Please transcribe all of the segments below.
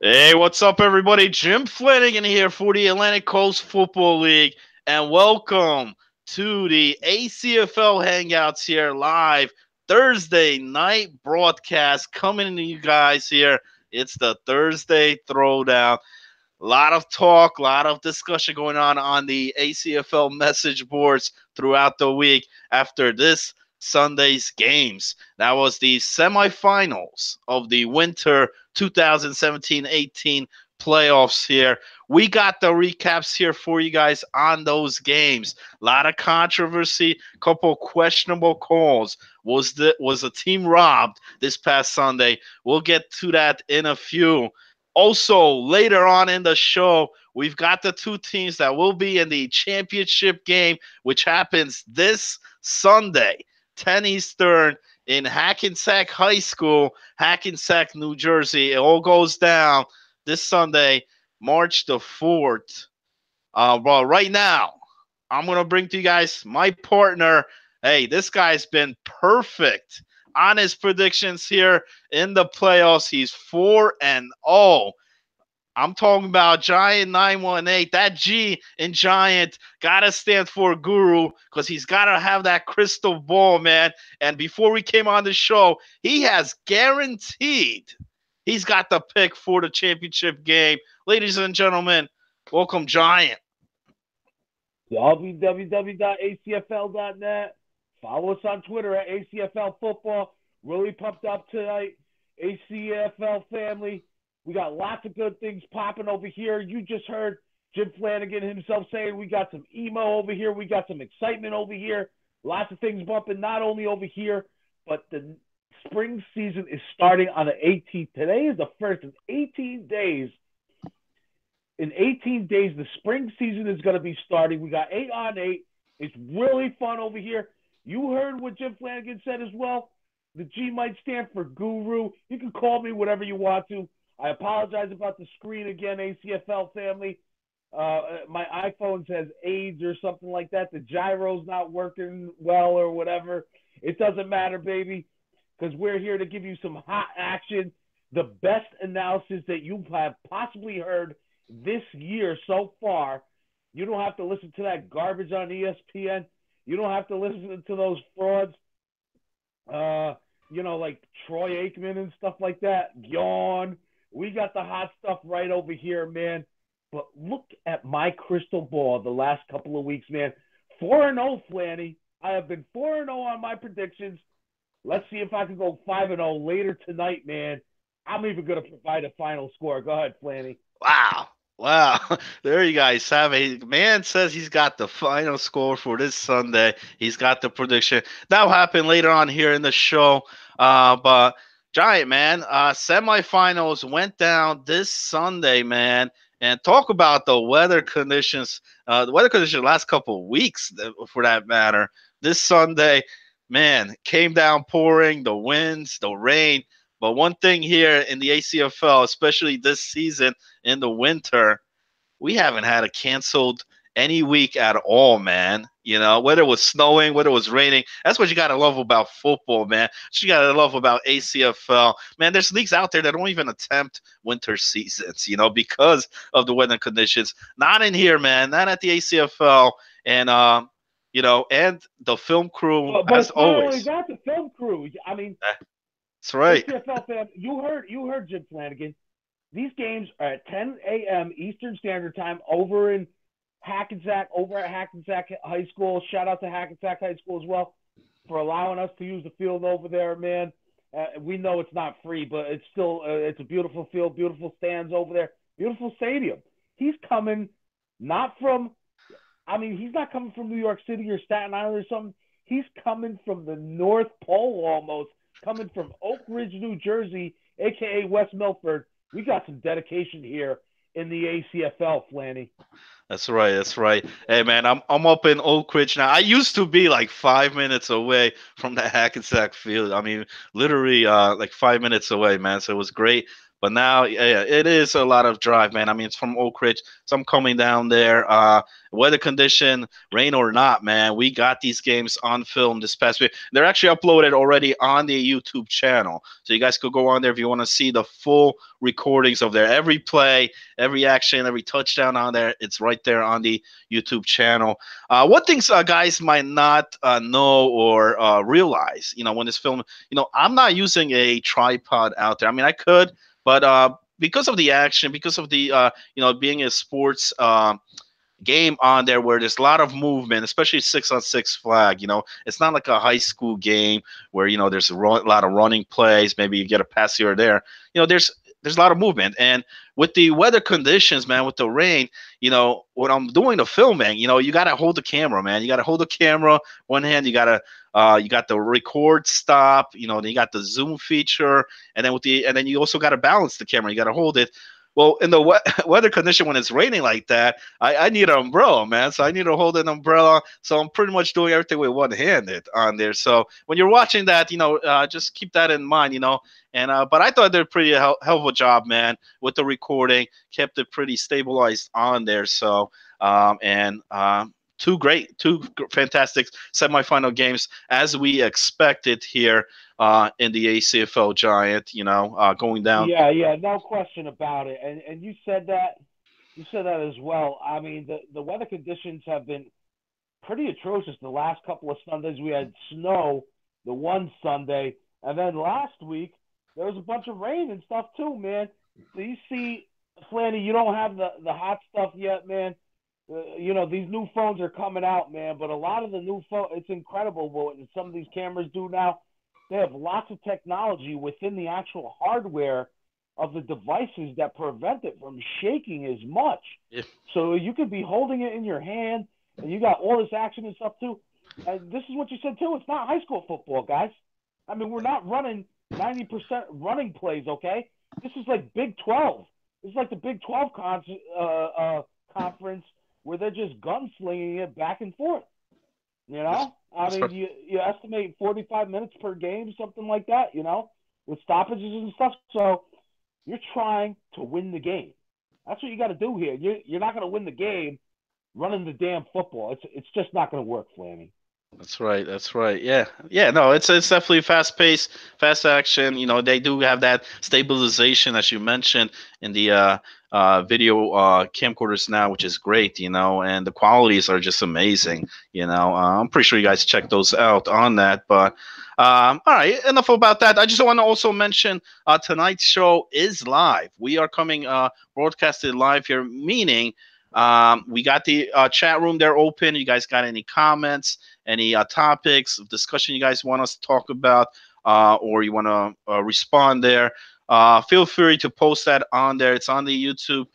Hey, what's up, everybody? Jim Flanagan here for the Atlantic Coast Football League, and welcome to the ACFL Hangouts here live Thursday night broadcast coming to you guys here. It's the Thursday Throwdown. A lot of talk, a lot of discussion going on the ACFL message boards throughout the week after this Sunday's games. That was the semifinals of the winter 2017-18 playoffs here. We got the recaps here for you guys on those games. A lot of controversy, couple questionable calls. Was the team robbed this past Sunday? We'll get to that in a few. Also, later on in the show, we've got the two teams that will be in the championship game, which happens this Sunday, 10 Eastern, in Hackensack High School, Hackensack, New Jersey. It all goes down this Sunday, March the 4th. Well, right now, I'm going to bring to you guys my partner. Hey, this guy's been perfect on his predictions here in the playoffs. He's 4-0. I'm talking about Giant 918. That G in Giant gotta stand for Guru because he's gotta have that crystal ball, man. And before we came on the show, he has guaranteed he's got the pick for the championship game. Ladies and gentlemen, welcome Giant. www.acfl.net. Follow us on Twitter at ACFL Football. Really pumped up tonight. ACFL family. We got lots of good things popping over here. You just heard Jim Flanagan himself saying we got some emo over here. We got some excitement over here. Lots of things bumping not only over here, but the spring season is starting on the 18th. Today is the first in 18 days. In 18 days, the spring season is going to be starting. We got 8-on-8. It's really fun over here. You heard what Jim Flanagan said as well. The G might stand for Guru. You can call me whatever you want to. I apologize about the screen again, ACFL family. My iPhone says AIDS or something like that. The gyro's not working well or whatever. It doesn't matter, baby, because we're here to give you some hot action, the best analysis that you have possibly heard this year so far. You don't have to listen to that garbage on ESPN. You don't have to listen to those frauds, like Troy Aikman and stuff like that. Yawn. We got the hot stuff right over here, man. But look at my crystal ball the last couple of weeks, man. 4-0, Flanny. I have been 4-0 on my predictions. Let's see if I can go 5-0 later tonight, man. I'm even going to provide a final score. Go ahead, Flanny. Wow. There you guys have it. Man says he's got the final score for this Sunday. He's got the prediction. That'll happen later on here in the show. But Giant, man, semifinals went down this Sunday, man. And talk about the weather conditions. The weather conditions the last couple of weeks, for that matter. This Sunday, man, came down pouring, the winds, the rain. But one thing here in the ACFL, especially this season in the winter, we haven't had a canceled any week at all, man. You know, whether it was snowing, whether it was raining, that's what you got to love about football, man. What you got to love about ACFL. Man, there's leagues out there that don't even attempt winter seasons, because of the weather conditions. Not in here, man. Not at the ACFL. And, and the film crew, But as it's not only always. that, the film crew. I mean, That's right. ACFL fam, you heard Jim Flanagan. These games are at 10 a.m. Eastern Standard Time over at Hackensack High School. Shout out to Hackensack High School as well for allowing us to use the field over there, man. We know it's not free, but it's still it's a beautiful field, beautiful stands over there, beautiful stadium. He's coming not from, he's not coming from New York City or Staten Island or something. He's coming from the North Pole almost, coming from Oak Ridge, New Jersey, a.k.a. West Milford. We got some dedication here in the ACFL, Flanny. That's right. That's right. Hey, man, I'm up in Oak Ridge now. I used to be like 5 minutes away from the Hackensack field. I mean, literally like 5 minutes away, man. So it was great But now, yeah, it is a lot of drive, man. I mean, it's from Oak Ridge, so I'm coming down there. Weather condition, rain or not, man, we got these games on film this past week. They're actually uploaded already on the YouTube channel, so you guys could go on there if you want to see the full recordings of their every play, every action, every touchdown on there. It's right there on the YouTube channel. What things guys might not know or realize, when this film, I'm not using a tripod out there. I mean, I could, but because of the action, because of the being a sports game on there where there's a lot of movement, especially 6-on-6 flag. It's not like a high school game where there's lot of running plays. Maybe you get a pass here or there. There's a lot of movement, and with the weather conditions, man, with the rain, when I'm doing the filming, you gotta hold the camera, man. You gotta hold the camera one hand. You got the record stop. Then you got the zoom feature, and then you also gotta balance the camera. You gotta hold it. Well, in the weather condition when it's raining like that, I need an umbrella, man. So I need to hold an umbrella. So I'm pretty much doing everything with one handed on there. So when you're watching that, just keep that in mind, And but I thought they did a pretty hell of a job, man, with the recording. Kept it pretty stabilized on there. So and two fantastic semifinal games as we expected here in the ACFL Giant. Going down. Yeah, yeah, no question about it. And you said that as well. I mean, the weather conditions have been pretty atrocious the last couple of Sundays. We had snow the one Sunday, and then last week there was a bunch of rain and stuff too, man. So you see, Flanny, you don't have the hot stuff yet, man. These new phones are coming out, man, but a lot of the new phones, it's incredible what some of these cameras do now. They have lots of technology within the actual hardware of the devices that prevent it from shaking as much. Yeah. So you could be holding it in your hand, and you got all this action and stuff too. And this is what you said too. It's not high school football, guys. I mean, we're not running 90% running plays, okay? This is like Big 12. This is like the Big 12 conference where they're just gunslinging it back and forth. I mean, you estimate 45 minutes per game, something like that, with stoppages and stuff. So you're trying to win the game. That's what you got to do here. You're not going to win the game running the damn football. It's just not going to work, Flammy. That's right. That's right. Yeah. Yeah. No, it's definitely fast paced, fast action. They do have that stabilization as you mentioned in the video camcorders now, which is great. And the qualities are just amazing. I'm pretty sure you guys check those out on that. But all right, enough about that. I just want to also mention tonight's show is live. We are coming broadcasted live here, meaning we got the chat room there open. You guys got any comments, any topics of discussion you guys want us to talk about, or you want to respond there? Feel free to post that on there. It's on the YouTube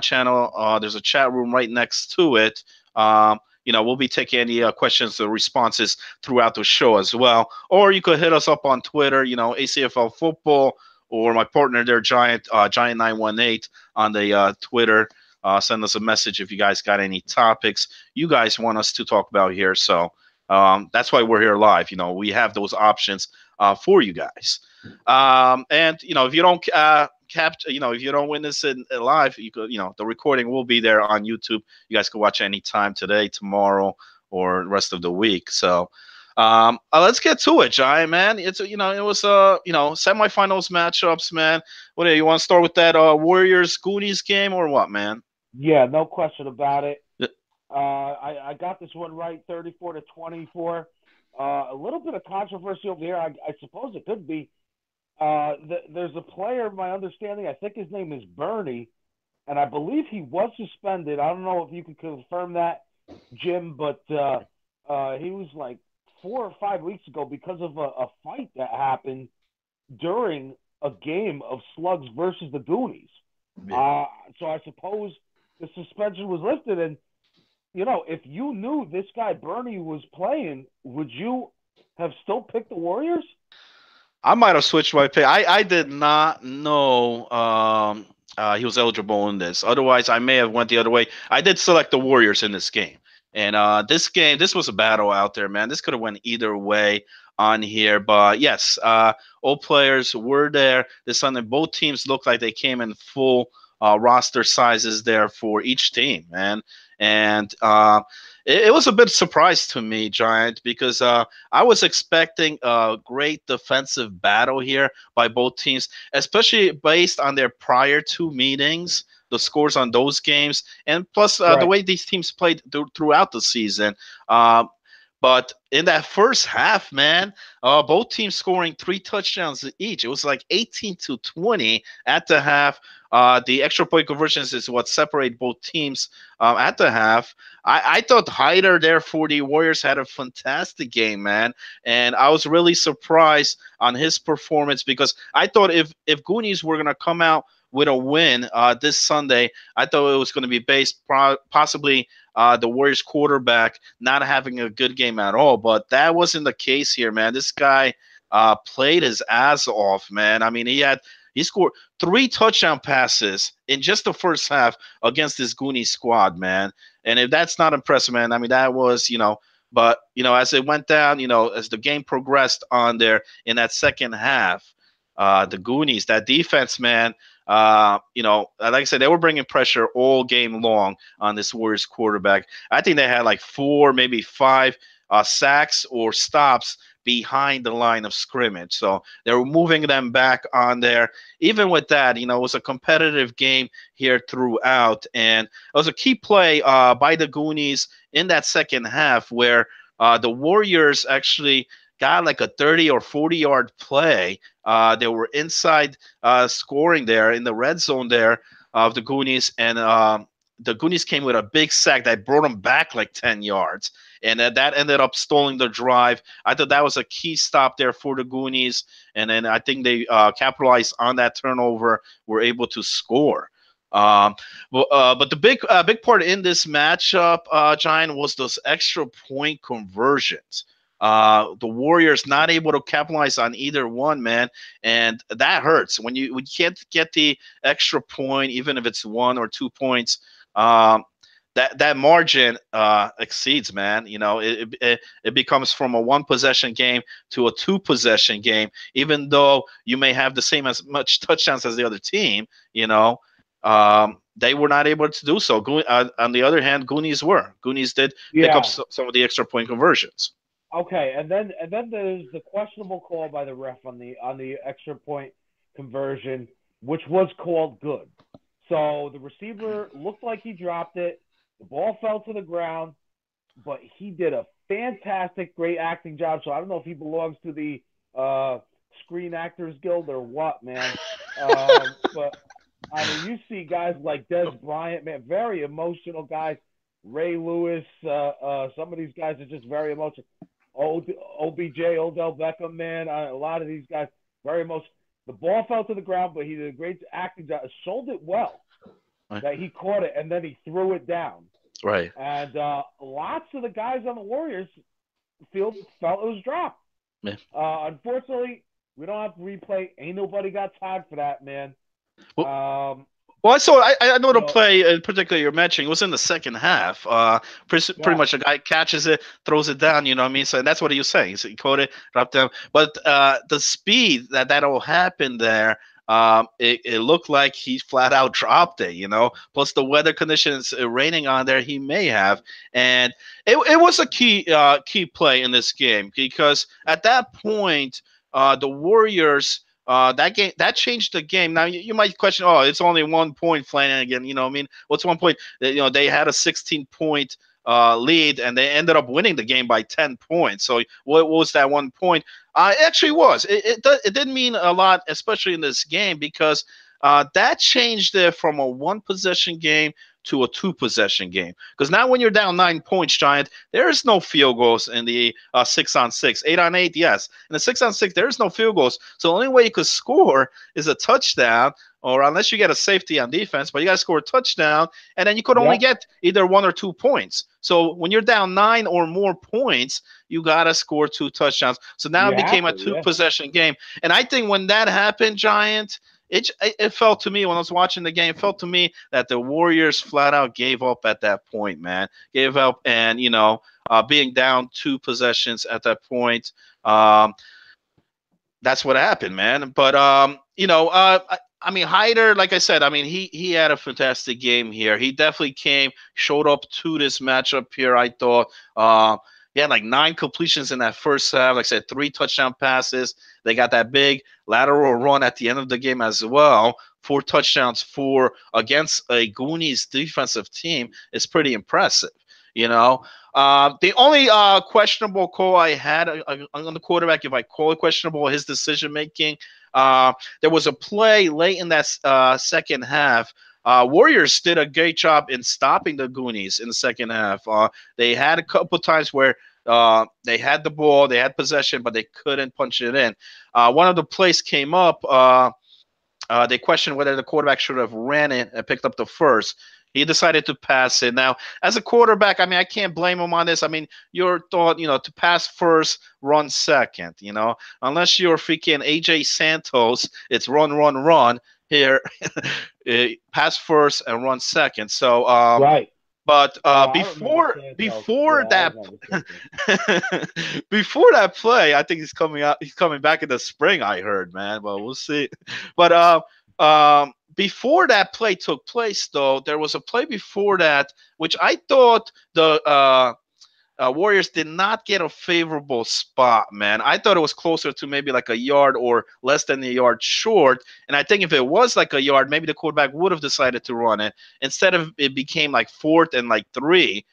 channel. There's a chat room right next to it. We'll be taking any questions or responses throughout the show as well. Or you could hit us up on Twitter, ACFL Football, or my partner there, Giant918 on the Twitter. Send us a message if you guys got any topics you guys want us to talk about here. So that's why we're here live. We have those options for you guys. And if you don't if you don't witness it live, you could, the recording will be there on YouTube. You guys can watch anytime today, tomorrow, or the rest of the week. So let's get to it, Giant man. It was semifinals matchups, man. What do you want to start with that Warriors Goonies game or what, man? Yeah, no question about it. I got this one right, 34-24. A little bit of controversy over here. I suppose it could be. There's a player, my understanding, I think his name is Bernie, and I believe he was suspended. I don't know if you could confirm that, Jim, but he was like 4 or 5 weeks ago because of a fight that happened during a game of Slugs versus the Goonies. Yeah. So I suppose the suspension was lifted, and if you knew this guy Bernie was playing, would you have still picked the Warriors? I might have switched my pick. I did not know he was eligible in this. Otherwise, I may have went the other way. I did select the Warriors in this game. And this was a battle out there, man. This could have went either way. on here. But yes, all players were there this Sunday. Both teams looked like they came in full roster sizes there for each team, man. And it was a bit surprise to me, Giant, because I was expecting a great defensive battle here by both teams, especially based on their prior two meetings, the scores on those games, and plus the Right. way these teams played throughout the season. Uh, but in that first half, man, both teams scoring 3 touchdowns each. It was like 18-20 at the half. The extra point conversions is what separate both teams at the half. I thought Hyder there for the Warriors had a fantastic game, man, and I was really surprised on his performance because I thought if Goonies were gonna come out with a win this Sunday, I thought it was going to be based possibly the Warriors quarterback not having a good game at all, but that wasn't the case here, man. This guy played his ass off, man. I mean, he scored 3 touchdown passes in just the first half against this Goonie squad, man. And if that's not impressive, man, I mean, that was, but, as it went down, as the game progressed on there in that second half, the Goonies, that defense, man, like I said, they were bringing pressure all game long on this Warriors quarterback. I think they had like 4, maybe 5 sacks or stops behind the line of scrimmage. So they were moving them back on there. Even with that, it was a competitive game here throughout. And it was a key play by the Goonies in that second half where the Warriors actually got like a 30 or 40-yard play. They were inside scoring there in the red zone there of the Goonies, and the Goonies came with a big sack that brought them back like 10 yards, and that ended up stalling the drive. I thought that was a key stop there for the Goonies, and then I think they capitalized on that turnover, were able to score. But the big part in this matchup, Giant, was those extra point conversions. The Warriors not able to capitalize on either one, man, and that hurts when you can't get the extra point, even if it's 1 or 2 points. That margin exceeds, man. It becomes from a 1 possession game to a 2 possession game, even though you may have the same as much touchdowns as the other team. They were not able to do so. On the other hand, Goonies were. Goonies did pick up Yeah. some of the extra point conversions. Okay, and then there's the questionable call by the ref on the extra point conversion, which was called good. So the receiver looked like he dropped it. The ball fell to the ground, but he did a fantastic, great acting job. So I don't know if he belongs to the Screen Actors Guild or what, man. But I mean, you see guys like Des Bryant, man, very emotional guys. Ray Lewis, some of these guys are just very emotional. OBJ, Odell Beckham, man, a lot of these guys very emotional. The ball fell to the ground, but he did a great acting job. Sold it well. That he caught it and then he threw it down. Right. And lots of the guys on the Warriors field felt it was dropped. Yeah. Unfortunately, we don't have to replay. Ain't nobody got time for that, man. Well, I know the play in particular you're mentioning was in the second half. Pretty much the guy catches it, throws it down. You know what I mean? So that's what he was saying. So he caught it, dropped down. But the speed that all happened there, it looked like he flat out dropped it. Plus the weather conditions raining on there, he may have, and it was a key play in this game because at that point, the Warriors. That changed the game. Now you might question, oh, it's only 1 point, Flanagan. I mean, what's 1 point? They had a 16-point lead, and they ended up winning the game by 10 points. So what was that 1 point? It actually was. It didn't mean a lot, especially in this game, because that changed it from a 1 possession game to a 2 possession game. Because now when you're down 9 points, Giant, there is no field goals in the 6-on-6. 8-on-8, yes. In the 6-on-6, there is no field goals. So the only way you could score is a touchdown, or unless you get a safety on defense, but you got to score a touchdown, and then you could only get either 1 or 2 points. So when you're down 9 or more points, you got to score 2 touchdowns. So now it became a 2-possession game. And I think when that happened, Giant, it felt to me when I was watching the game, it felt to me that the Warriors flat out gave up at that point, man. Gave up, and being down 2 possessions at that point, That's what happened, man. But I mean, Hyder, like I said, I mean, he had a fantastic game here. He definitely showed up to this matchup here. I thought he had like 9 completions in that first half. Like I said, 3 touchdown passes. They got that big lateral run at the end of the game as well. 4 touchdowns for against a Goonies defensive team is pretty impressive. You know, the only questionable call I had on the quarterback, if I call it questionable, his decision making. There was a play late in that second half. Warriors did a great job in stopping the Goonies in the second half. They had a couple times where they had the ball, they had possession, but they couldn't punch it in. One of the plays came up. They questioned whether the quarterback should have ran it and picked up the first. He decided to pass it. Now, as a quarterback, I mean, I can't blame him on this. I mean, your thought, to pass first, run second, unless you're freaking AJ Santos, it's run, run, run. Here, pass first and run second. So, Right. but I remember Santos. before Yeah, I that remember Santos. before that play, I think he's coming out. He's coming back in the spring. I heard, man. But we'll see. But before that play took place, though, there was a play before that, which I thought the Warriors did not get a favorable spot, man. I thought it was closer to maybe like a yard or less than a yard short. And I think if it was like a yard, maybe the quarterback would have decided to run it. Instead of it became like 4th and like 3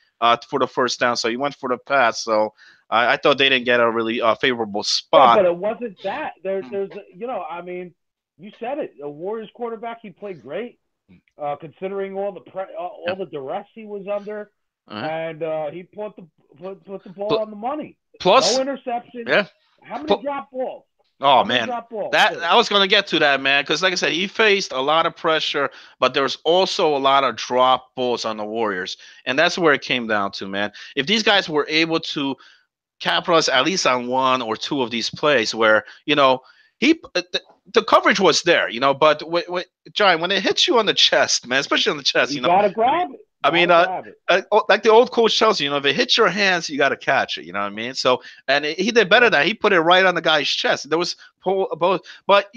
for the first down. So he went for the pass. So I thought they didn't get a really favorable Yeah, spot. but it wasn't that. There's, I mean, you said it. A Warriors quarterback, he played great, considering all Yeah. the duress he was under, Uh-huh. and he put the ball Pl- on the money. No Plus, interceptions. yeah. How many Pl- drop balls? Oh How many man, drop balls that too? I was gonna get to that, man, because like I said, he faced a lot of pressure, but there was also a lot of drop balls on the Warriors, and that's where it came down to, man. If these guys were able to capitalize at least on 1 or 2 of these plays, where he the coverage was there, but Giant, when it hits you on the chest, man, especially on the chest, You gotta I mean, grab it. I mean, Gotta grab it. like the old coach tells you, if it hits your hands, you got to catch it. You know what I mean? So, and he did better Yeah. than that. He put it right on the guy's chest. There was both, but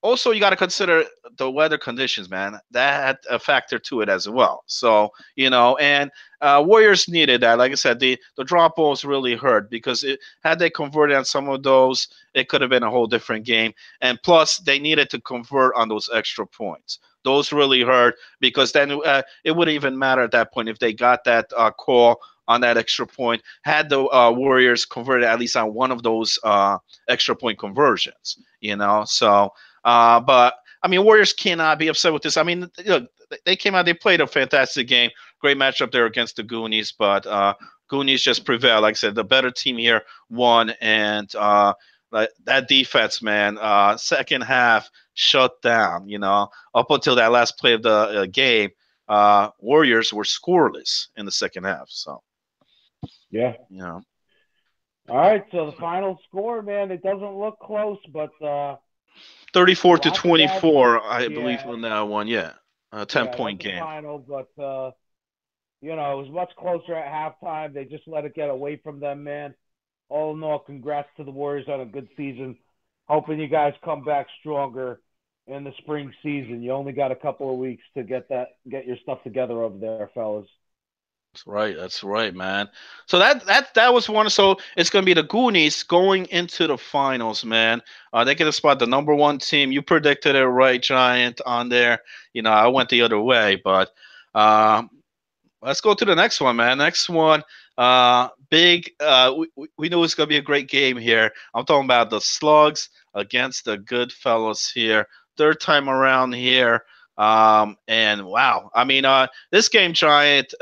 also you got to consider the weather conditions, man. That had a factor to it as well. So, and Warriors needed that. Like I said, the drop balls really hurt because had they converted on some of those, it could have been a whole different game. And plus, they needed to convert on those extra points. Those really hurt because then it wouldn't even matter at that point if they got that call on that extra point. Had the Warriors converted at least on one of those extra point conversions, So, but I mean, Warriors cannot be upset with this. I mean, they came out, they played a fantastic game, great matchup there against the Goonies, but Goonies just prevailed. Like I said, the better team here won, and that defense, man, second half shut down. Up until that last play of the game, Warriors were scoreless in the second half. So, Yeah. you know, All right. So the final score, man, it doesn't look close, but 34 to lots of action. 24, I believe Yeah. on that one. Yeah, a 10 Yeah. It point wasn't game. final, but it was much closer at halftime. They just let it get away from them, man. All in all, congrats to the Warriors on a good season. Hoping you guys come back stronger in the spring season. You only got a couple of weeks to get your stuff together over there, fellas. That's right. That's right, man. So that was one. So it's gonna be the Goonies going into the finals, man. They get to spot the number 1 team. You predicted it right, Giant, on there. I went the other way, but uh, let's go to the next one, man. Next one, big. We know it's gonna be a great game here. I'm talking about the Slugs against the Good Fellows here. Third time around here. And wow, I mean, this game, Giant,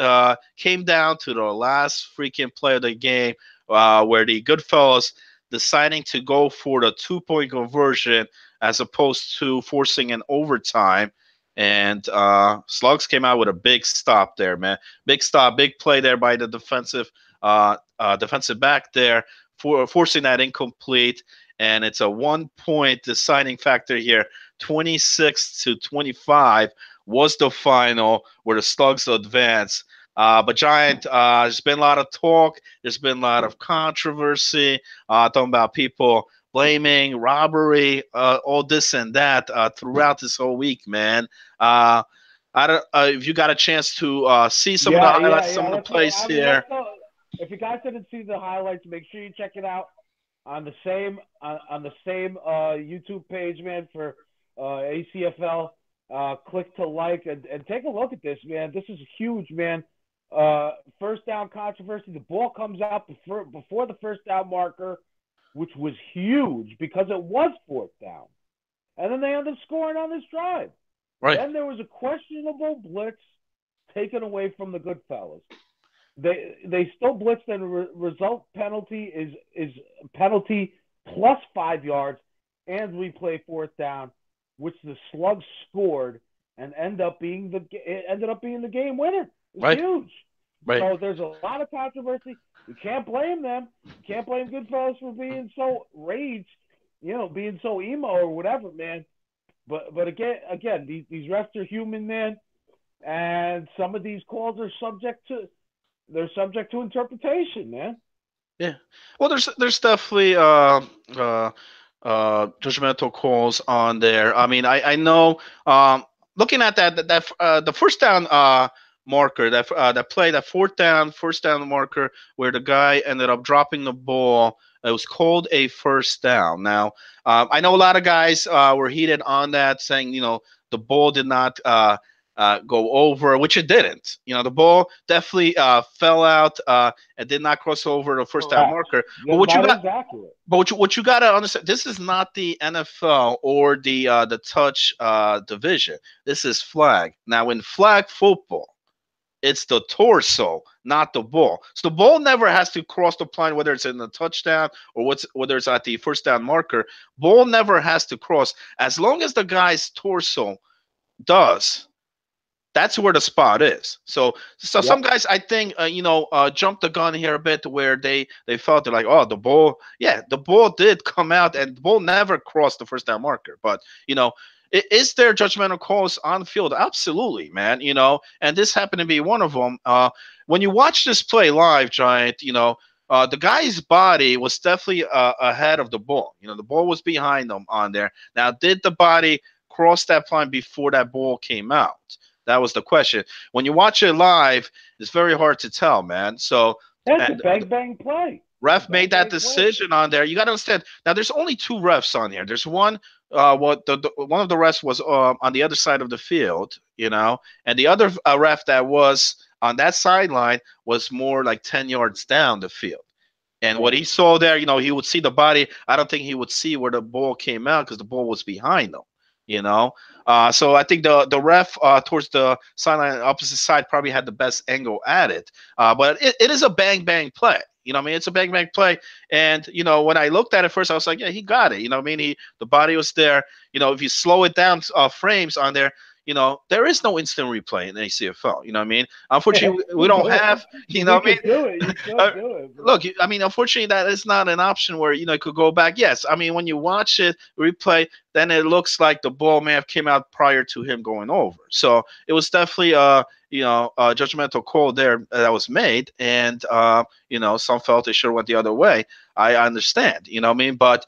came down to the last freaking play of the game, where the Goodfellas deciding to go for the 2 point conversion as opposed to forcing an overtime. And Slugs came out with a big stop there, man. Big stop, big play there by the defensive back there, for forcing that incomplete. And it's a 1 point deciding factor here. 26 to 25 was the final where the Slugs advanced. But Giant, there's been a lot of talk. There's been a lot of controversy. Talking about people blaming robbery, all this and that throughout this whole week, man. Uh, I don't. If you got a chance to see some of the highlights, some of the plays here. Let's go. If you guys didn't see the highlights, make sure you check it out on the same YouTube page, man, for ACFL. Click to like and take a look at this, man. This is huge, man. First down controversy. The ball comes out before the first down marker, which was huge because it was fourth down. And then they ended up scoring on this drive. Right. Then there was a questionable blitz taken away from the good fellas. They still blitzed, and result penalty is penalty plus 5 yards, and we play fourth down, which the Slugs scored and ended up being the game winner. It's right. Huge. Right. So there's a lot of controversy. You can't blame them. You can't blame Goodfellas for being so raged, being so emo or whatever, man. But again, these refs are human, man, and some of these calls are subject to interpretation, man. Yeah. Well, there's definitely judgmental calls on there. I mean, I know looking at that the first down marker that play, that first down marker where the guy ended up dropping the ball. It was called a first down. Now, I know a lot of guys were heated on that, saying the ball did not go over, which it didn't. The ball definitely fell out and did not cross over the first down marker. But what you got? But what you got to understand, this is not the NFL or the touch division. This is flag. Now, in flag football, it's the torso, not the ball. So the ball never has to cross the line, whether it's in the touchdown or whether it's at the first down marker. Ball never has to cross. As long as the guy's torso does, that's where the spot is. So some guys, I think, jumped the gun here a bit, where they felt they're like, oh, the ball did come out, and the ball never crossed the first down marker. But is there judgmental calls on the field? Absolutely, man. And this happened to be one of them. When you watch this play live, Giant, the guy's body was definitely ahead of the ball. The ball was behind him on there. Now, did the body cross that line before that ball came out? That was the question. When you watch it live, it's very hard to tell, man. So that's a bang play. Ref made that decision on there. You got to understand. Now, there's only two refs on here. There's one. One of the refs was on the other side of the field, and the other ref that was on that sideline was more like 10 yards down the field. And what he saw there, he would see the body. I don't think he would see where the ball came out because the ball was behind him. So I think the ref towards the sideline opposite side probably had the best angle at it. But it is a bang play. It's a bang play. And when I looked at it first, I was like, yeah, he got it. The body was there. If you slow it down frames on there, there is no instant replay in ACFL. Unfortunately, we don't have. You do it. Look, unfortunately, that is not an option where it could go back. Yes, when you watch it replay, then it looks like the ball may have came out prior to him going over. So it was definitely a judgmental call there that was made, and some felt it should have went the other way. I understand, but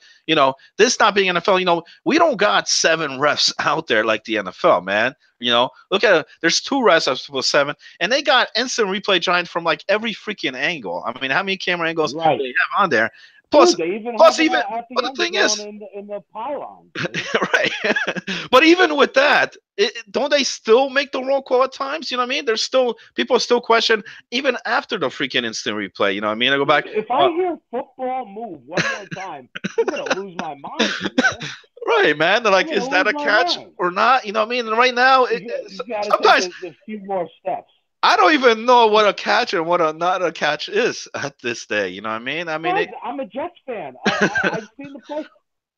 this not being NFL, we don't got 7 refs out there like the NFL, man. Look at it. There's 2 refs as opposed to 7, and they got instant replay, Giant, from like every freaking angle. How many camera angles do they have on there? Plus, but the thing is, in the pylon, right? But even with that, don't they still make the wrong call at times? There's still people still question even after the freaking instant replay. I go back. If I hear football move one more time, I'm gonna lose my mind. Right, man. They're like, is that a catch or not? And right now, sometimes a few more steps. I don't even know what a catch and what not a catch is at this day. I'm a Jets fan. I've seen the play.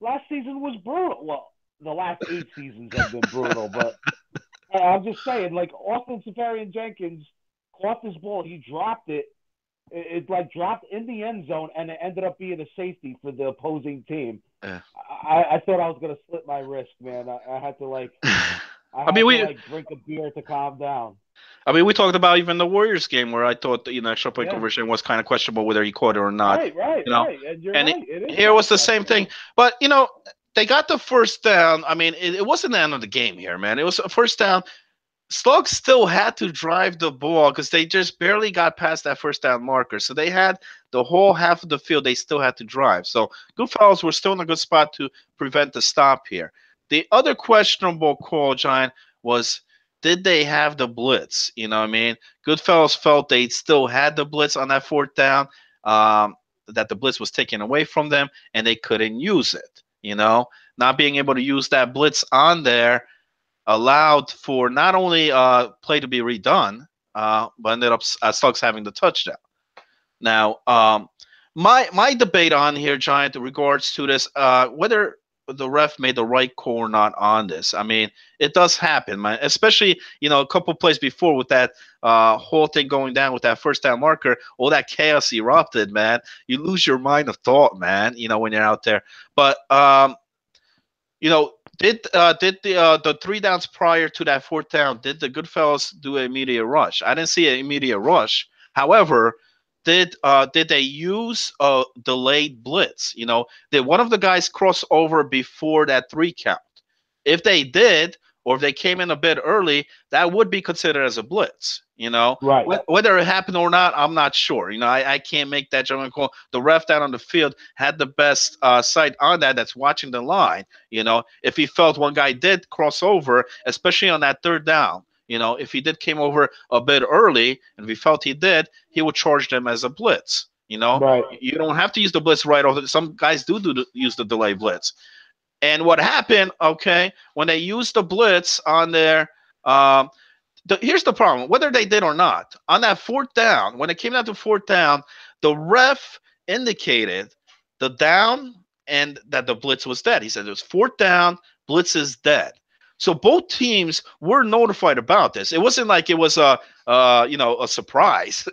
Last season was brutal. Well, the last 8 seasons have been brutal, but I'm just saying, like, Austin Safarian-Jenkins caught this ball. He dropped it. It dropped in the end zone, and it ended up being a safety for the opposing team. I thought I was going to slit my wrist, man. I had to, I I mean, had to we like drink a beer to calm down. I mean, we talked about even the Warriors game where I thought the extra point Yeah. conversion was kind of questionable whether he caught it or not. Right, right, You know, right. And you're and right. It is here kind was of the same thing. questionable. But they got the first down. I mean, it wasn't the end of the game here, man. It was a first down. Slugs still had to drive the ball because they just barely got past that first down marker. So they had the whole half of the field they still had to drive. So Goodfellas were still in a good spot to prevent the stop here. The other questionable call, Giant, was did they have the blitz? You know what I mean? Goodfellas felt they still had the blitz on that fourth down, that the blitz was taken away from them, and they couldn't use it. Not being able to use that blitz on there allowed for not only play to be redone, but ended up Suggs having the touchdown. Now, my debate on here, Giant, in regards to this, whether the ref made the right call or not on this. I mean, it does happen, man. Especially a couple plays before with that whole thing going down with that first down marker, all that chaos erupted, man. You lose your mind of thought, man. When you're out there, but did the three downs prior to that fourth down? Did the Goodfellas do an immediate rush? I didn't see an immediate rush. However, did they use a delayed blitz? Did one of the guys cross over before that three count? If they did, or if they came in a bit early, that would be considered as a blitz. Right. Whether it happened or not, I'm not sure. I can't make that judgment call. The ref down on the field had the best sight on that's watching the line. If he felt one guy did cross over, especially on that third down, if he did came over a bit early, and if he felt he did, he would charge them as a blitz. Right. You don't have to use the blitz right off. Some guys do use the delay blitz. And what happened? Okay, when they used the blitz on there, um, here's the problem: whether they did or not, on that fourth down, when it came down to fourth down, the ref indicated the down and that the blitz was dead. He said it was fourth down, blitz is dead. So both teams were notified about this. It wasn't like it was a surprise,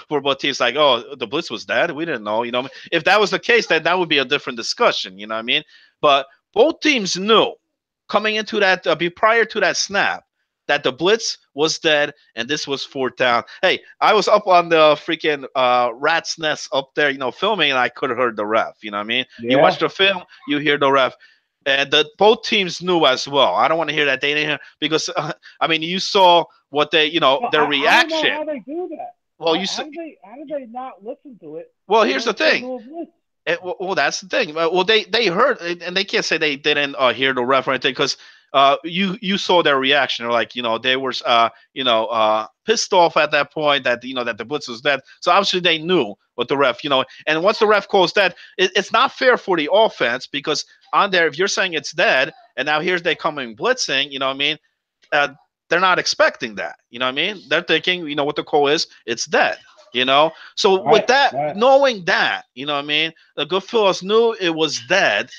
for both teams. Like, oh, the blitz was dead. We didn't know. If that was the case, then that would be a different discussion. You know what I mean? But both teams knew coming into that prior to that snap that the blitz was dead and this was fourth down. Hey, I was up on the freaking rat's nest up there, filming, and I could have heard the ref. You know what I mean? You Yeah. watch the film, you hear the ref. And both teams knew as well. I don't want to hear that they didn't hear because I mean you saw what they Well, their I don't know reaction. how they do that. Well, How do they not listen to it well and here's the then still thing. do a blitz? Well, that's the thing. Well, they heard, and they can't say they didn't hear the ref or anything because you saw their reaction. They're like, they were pissed off at that point that that the blitz was dead. So obviously they knew what the ref. And once the ref calls dead, it's not fair for the offense because on there, if you're saying it's dead, and now here's they coming blitzing, you know what I mean? Uh, they're not expecting that. You know what I mean? They're thinking, what the call is, it's dead. So with Right. that, Right. knowing that, you know what I mean, the Goodfellas knew it was dead.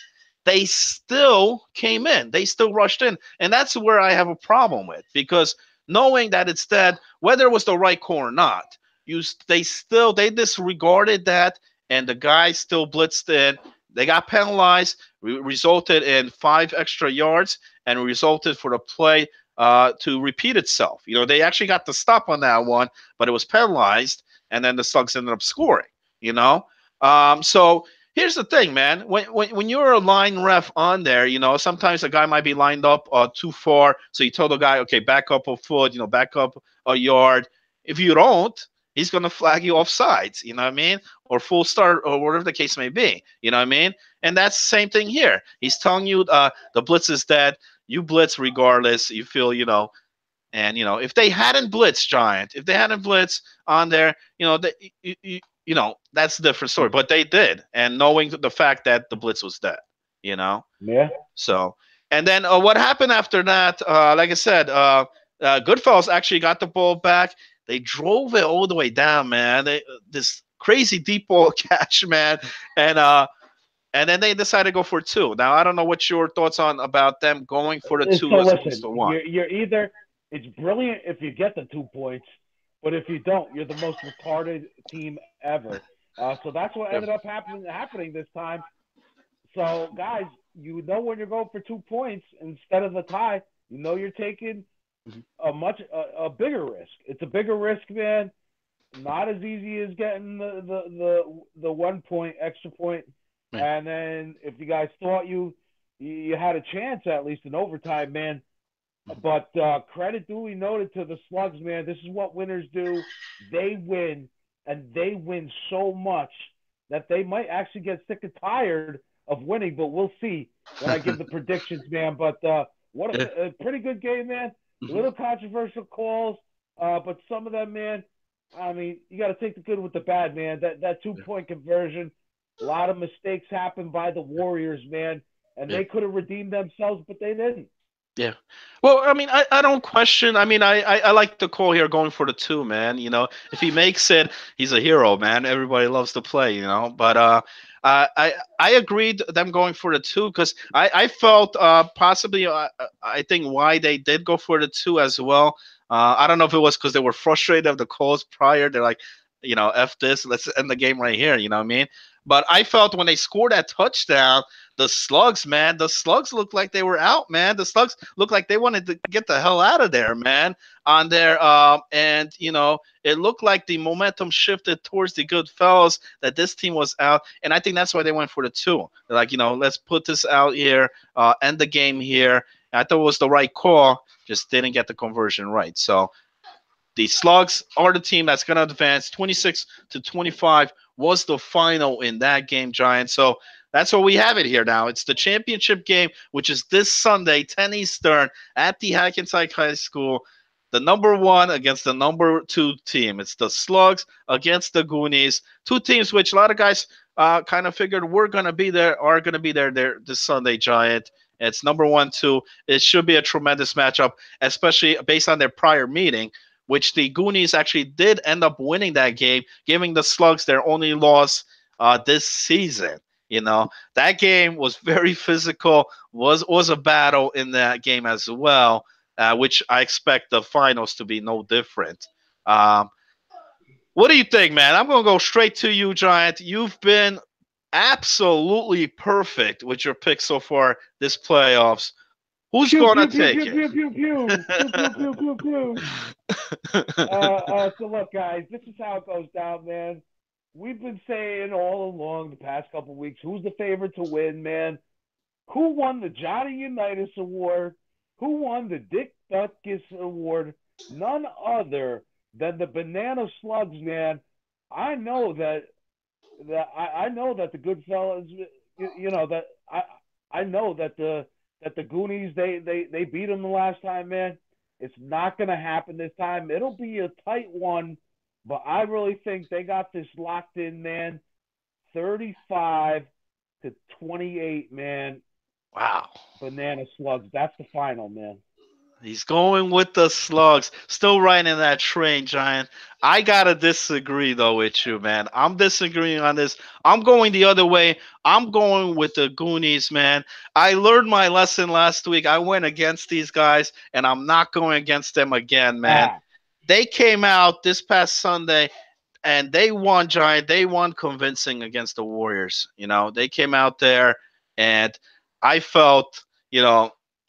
They still came in. They still rushed in, and that's where I have a problem with because knowing that it's dead, whether it was the right call or not, they disregarded that, and the guys still blitzed in. They got penalized, resulted in 5 extra yards, and resulted for the play to repeat itself. They actually got the stop on that one, but it was penalized, and then the Slugs ended up scoring. So here's the thing, man. When you're a line ref on there, sometimes a guy might be lined up too far, so you tell the guy, okay, back up a foot, back up a yard. If you don't, he's gonna flag you off sides. You know what I mean? Or full start, or whatever the case may be. You know what I mean? And that's the same thing here. He's telling you the blitz is dead. You blitz regardless. You feel, and if they hadn't blitzed Giant, if they hadn't blitzed on there, that's a different story. But they did, and knowing the fact that the blitz was dead, you know. Yeah. So, and then what happened after that? Like I said, Goodfellas actually got the ball back. They drove it all the way down, man. This crazy deep ball catch, man, and then they decided to go for two. Now I don't know what your thoughts on about them going for the two So as opposed listen, to one. you're either it's brilliant if you get the 2 points, but if you don't, you're the most retarded team ever. So that's what ended up happening this time. So guys, you know when you're going for 2 points instead of the tie, you know you're taking Mhm. a bigger risk. It's a bigger risk, man. Not as easy as getting the 1 point extra point. Yeah. And then if you guys thought you had a chance at least in overtime, man. Mhm. But credit duly noted to the Slugs, man. This is what winners do. They win, and they win so much that they might actually get sick and tired of winning. But we'll see when I give the predictions, man. But what Yeah. a pretty good game, man. Mhm. Little controversial calls, but some of them, man. I mean, you got to take the good with the bad, man. That 2 point conversion, a lot of mistakes happened by the Warriors, man, and Yeah. they could have redeemed themselves, but they didn't. Yeah. Well, I mean, I don't question. I mean, I like the call here going for the two, man. If he makes it, he's a hero, man. Everybody loves to play, But I agreed them going for the two because I felt possibly I think why they did go for the two as well. I don't know if it was because they were frustrated of the calls prior. They're like, F this, let's end the game right here. You know what I mean? But I felt when they scored that touchdown, the Slugs, man, the Slugs looked like they were out, man. The Slugs looked like they wanted to get the hell out of there, man. On there, and it looked like the momentum shifted towards the good fellas that this team was out, and I think that's why they went for the two. They're like, let's put this out here, end the game here. I thought it was the right call, just didn't get the conversion right. So the Slugs are the team that's going to advance. 26-25 was the final in that game, Giants. So that's what we have it here now. It's the championship game, which is this Sunday, 10 Eastern, at the Hackensack High School. The number one against the number two team. It's the Slugs against the Goonies. Two teams which a lot of guys kind of figured are going to be there this Sunday, Giant. It's number one, two. It should be a tremendous matchup, especially based on their prior meeting, which the Goonies actually did end up winning that game, giving the Slugs their only loss this season. That game was very physical. Was a battle in that game as well, which I expect the finals to be no different. Um, what do you think, man? I'm gonna go straight to you, Giant. You've been absolutely perfect with your picks so far this playoffs. Who's Pew gonna pew pew take pew it? pew pew pew pew pew pew pew pew. So look, guys, this is how it goes down, man. We've been saying all along the past couple of weeks who's the favorite to win, man. Who won the Johnny Unitas Award? Who won the Dick Butkus Award? None other than the Banana Slugs, man. I know I know that the good fellas, that I know that the Goonies they beat them the last time, man. It's not gonna happen this time. It'll be a tight one, but I really think they got this locked in, man. 35-28, man. Wow. Banana Slugs. That's the final, man. He's going with the Slugs. Still riding that train, Giant. I gotta disagree though with you, man. I'm disagreeing on this. I'm going the other way. I'm going with the Goonies, man. I learned my lesson last week. I went against these guys, and I'm not going against them again, man. Ah, They came out this past Sunday and they won, Giant. They won convincing against the Warriors. They came out there, and I felt,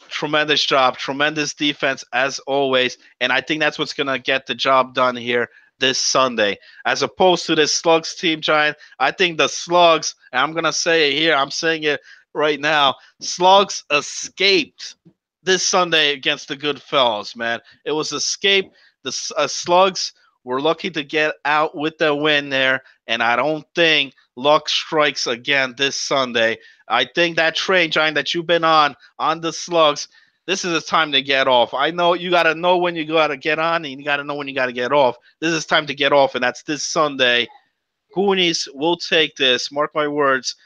tremendous job, tremendous defense as always, and I think that's what's gonna get the job done here this Sunday, as opposed to this Slugs team, Giant. I think the Slugs, and I'm gonna say it here, I'm saying it right now, Slugs escaped this Sunday against the good fellas, man. It was escape. The Slugs we're lucky to get out with the win there, and I don't think luck strikes again this Sunday. I think that train, Giant, that you've been on the Slugs, this is a time to get off. I know you got to know when you got to get on, and you got to know when you got to get off. This is time to get off, and that's this Sunday. Goonies will take this. Mark my words.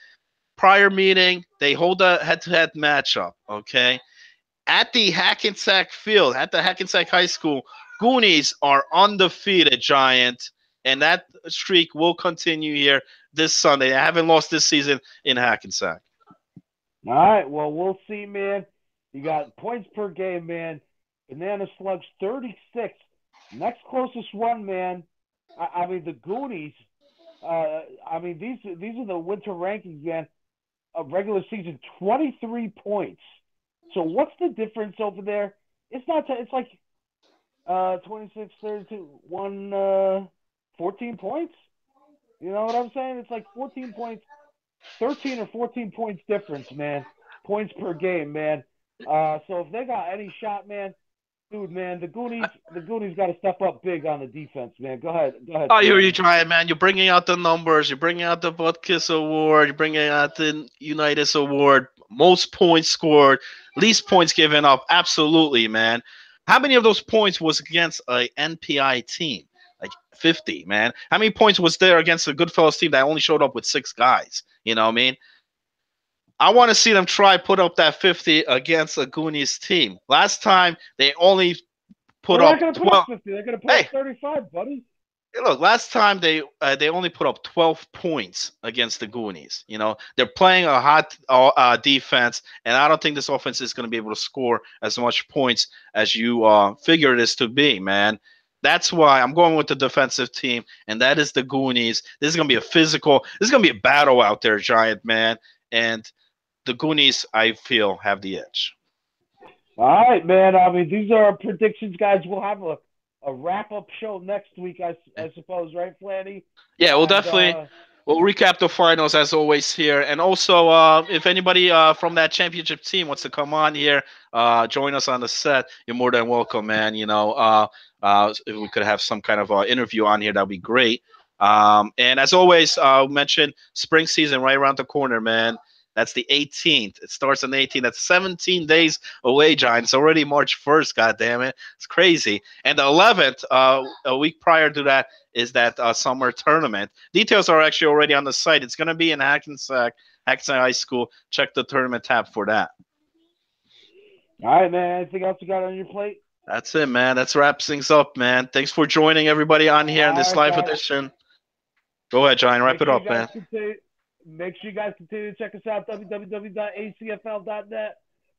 Prior meeting, they hold a head-to-head matchup. Okay, at the Hackensack Field, at the Hackensack High School, Goonies are undefeated, Giant, and that streak will continue here this Sunday. I haven't lost this season in Hackensack. all right. Well, we'll see, man. You got points per game, man. Banana Slugs 36. Next closest one, man. I mean the Goonies. I mean these are the winter rankings, man. Of regular season, 23 points. So what's the difference over there? it's not. It's like 26, 32, 14 points. You know what I'm saying? It's like 14 points, 13 or 14 points difference, man. Points per game, man. So if they got any shot, man, dude, man, the Goonies got to step up big on the defense, man. Go ahead, I hear you Flanny. trying, man. You're bringing out the numbers. You're bringing out the Butkus Award. You're bringing out the Unitas Award. Most points scored, least points given up. Absolutely, man. How many of those points was against a NPI team? Like 50, man. How many points was there against a Goodfellas team that only showed up with 6 guys? You know what I mean? I want to see them try put up that 50 against a Goonies team. Last time they only put They're not up going to put up 12. 50. They're going to put Hey, up 35, buddy. hey, look, last time they only put up 12 points against the Goonies. You know, they're playing a hot defense, and I don't think this offense is going to be able to score as much points as you figure it is to be, man. That's why I'm going with the defensive team, and that is the Goonies. This is going to be a physical. This is going to be a battle out there, Giant man, and the Goonies, I feel, have the edge. All right, man. I mean, these are our predictions, guys. We'll have a wrap up show next week, I suppose, right, Flanny? Yeah, we'll And definitely we'll recap the finals as always here, and also if anybody from that championship team wants to come on here, join us on the set, you're more than welcome, man. You know, if we could have some kind of interview on here, that'd be great. And as always, mention spring season right around the corner, man. That's the 18th. It starts on the 18th. That's 17 days away, John. It's already March 1st. God damn it, it's crazy. And the 11th, a week prior to that, is that summer tournament. Details are actually already on the site. It's going to be in Hackensack High School. Check the tournament tab for that. all right, man. Anything else you got on your plate? That's it, man. That's wraps things up, man. Thanks for joining everybody on here in All this right, live guys. edition. Go ahead, John. Wrap Make it sure you up, guys man. continue. Make sure you guys continue to check us out www.acfl.net.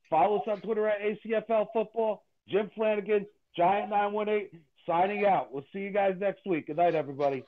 Follow us on Twitter at ACFL Football. Jim Flanagan, Giant 918, signing out. We'll see you guys next week. Good night, everybody.